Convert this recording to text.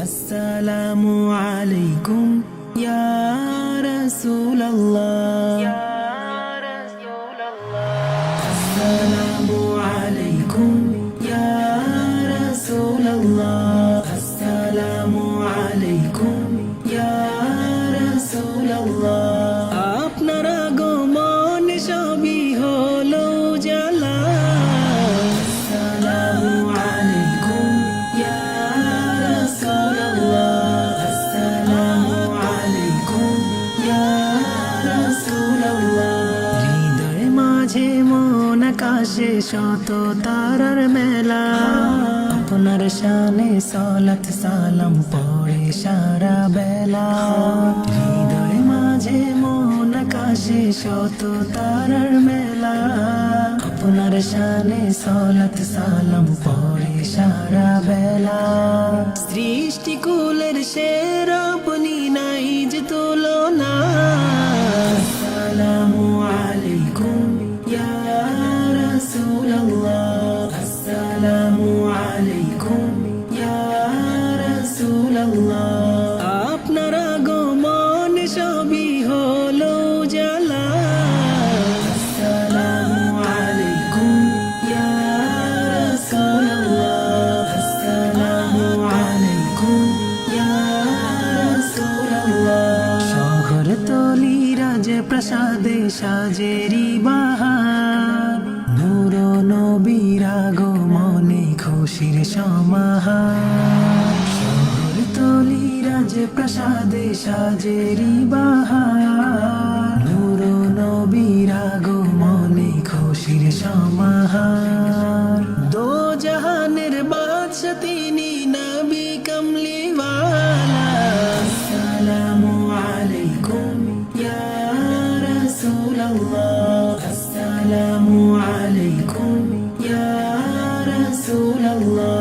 আসসালামু আলাইকুম ইয়া রাসূলুল্লাহ, আসসালামু আলাইকুম ইয়া রাসূলুল্লাহ, আসসালামু আলাইকুম ইয়া রাসূলুল্লাহ। আপনার আগমন সবই হলো জালা। আসসালামু আলাইকুম ইয়া রাসূলুল্লাহ, আসসালামু আলাইকুম ইয়া রাসূলুল্লাহ। হৃদয় মাঝে মন আকাশে শত তারার মেলা, আপনার শানে সালাত সালাম পড়ে সারা বেলা। হৃদয় মাঝে মন আকাশে শত তারার মেলা, আপনার শানে সালাত সালাম পড়ে সারা বেলা। সৃষ্টি কুলের সেরা আপনি নাই যে তুলনা। আসসালামু আলাইকুম ইয়া রাসূলুল্লাহ, আসসালামু আলাইকুম ইয়া রাসূলুল্লাহ। আপনার আগমন সবই হলো জালা। আসসালামু আলাইকুম ইয়া রাসূলুল্লাহ, আসসালামু আলাইকুম ইয়া রাসূলুল্লাহ। শহর তলি রাজ প্রাসাদে সাজেরি বাহার, নূর নবীর আগমনে খুশির সমাহার। শহর তলি রাজ প্রাসাদে সাজেরি বাহার, নূর নবীর আগমনে খুশির সমাহার। দো জাহানের বাদশা তিনি নবী কমলিওয়ালা। আসসালামু আলাইকুম ইয়া রাসূলুল্লাহ, আসসালামু আলাইকুম ইয়া রাসূলুল্লাহ।